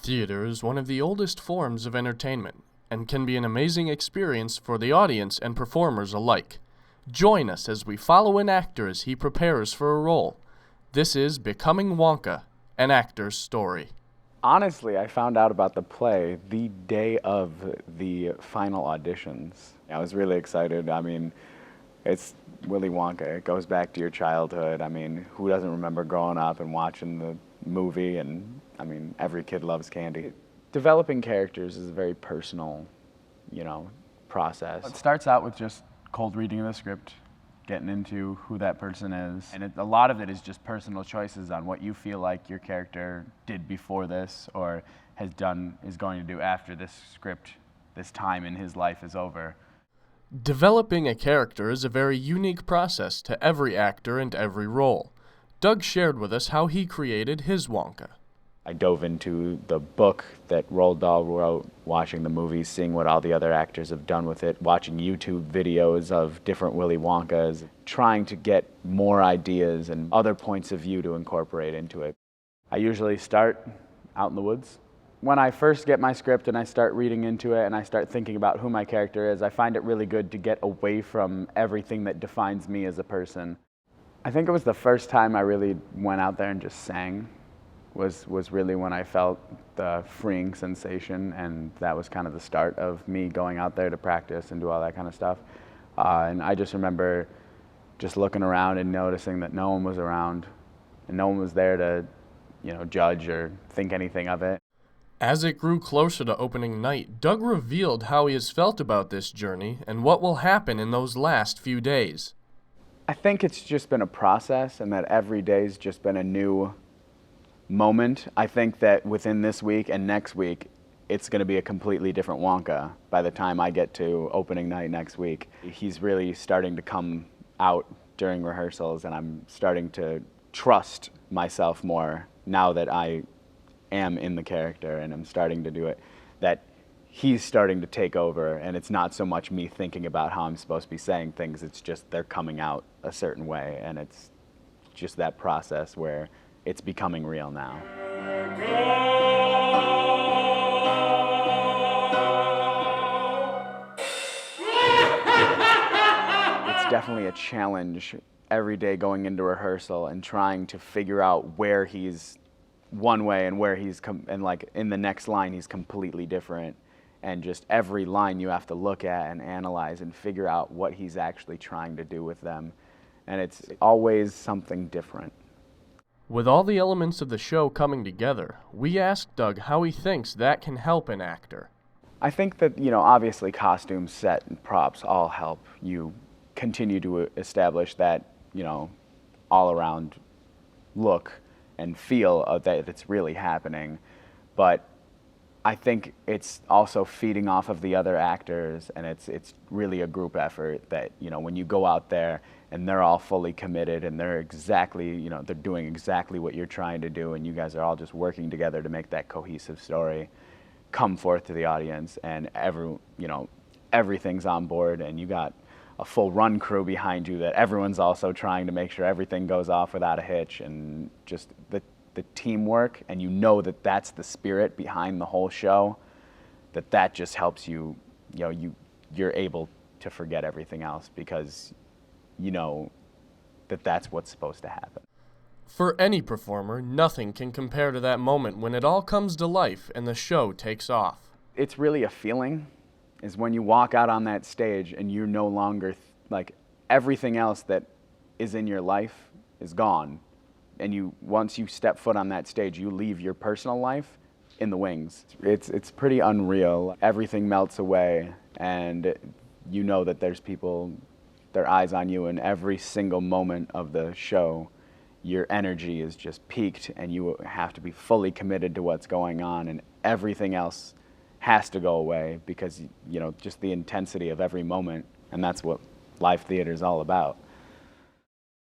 Theater is one of the oldest forms of entertainment and can be an amazing experience for the audience and performers alike. Join us as we follow an actor as he prepares for a role. This is Becoming Wonka, an actor's story. Honestly, I found out about the play the day of the final auditions. I was really excited. I mean, it's Willy Wonka. It goes back to your childhood. I mean, who doesn't remember growing up and watching the movie? And I mean, every kid loves candy. Developing characters is a very personal, process. It starts out with just cold reading of the script, getting into who that person is. And a lot of it is just personal choices on what you feel like your character did before this or is going to do after this script, this time in his life is over. Developing a character is a very unique process to every actor and every role. Doug shared with us how he created his Wonka. I dove into the book that Roald Dahl wrote, watching the movies, seeing what all the other actors have done with it, watching YouTube videos of different Willy Wonkas, trying to get more ideas and other points of view to incorporate into it. I usually start out in the woods. When I first get my script and I start reading into it and I start thinking about who my character is, I find it really good to get away from everything that defines me as a person. I think it was the first time I really went out there and just sang. Was really when I felt the freeing sensation, and that was kind of the start of me going out there to practice and do all that kind of stuff. And I just remember just looking around and noticing that no one was around and no one was there to, judge or think anything of it. As it grew closer to opening night, Doug revealed how he has felt about this journey and what will happen in those last few days. I think it's just been a process, and that every day's just been a new moment. I think that within this week and next week, it's going to be a completely different Wonka by the time I get to opening night next week. He's really starting to come out during rehearsals, and I'm starting to trust myself more now that I am in the character and I'm starting to do it, that he's starting to take over, and it's not so much me thinking about how I'm supposed to be saying things, it's just they're coming out a certain way, and it's just that process where it's becoming real now. It's definitely a challenge every day going into rehearsal and trying to figure out where he's one way and where he's in the next line he's completely different, and just every line you have to look at and analyze and figure out what he's actually trying to do with them, and it's always something different. With all the elements of the show coming together, we asked Doug how he thinks that can help an actor. I think that, obviously costumes, set, and props all help you continue to establish that, all-around look and feel of that it's really happening. But I think it's also feeding off of the other actors, and it's really a group effort that, when you go out there and they're all fully committed and they're exactly, they're doing exactly what you're trying to do, and you guys are all just working together to make that cohesive story come forth to the audience, and everything's on board, and you got a full run crew behind you that everyone's also trying to make sure everything goes off without a hitch, and just the teamwork, and that that's the spirit behind the whole show, that just helps you, you're able to forget everything else because that's what's supposed to happen. For any performer, nothing can compare to that moment when it all comes to life and the show takes off. It's really a feeling, is when you walk out on that stage and you're no longer, everything else that is in your life is gone. And once you step foot on that stage, you leave your personal life in the wings. It's pretty unreal. Everything melts away, and that there's people, their eyes on you, and every single moment of the show, your energy is just peaked, and you have to be fully committed to what's going on, and everything else has to go away because, just the intensity of every moment, and that's what live theater is all about.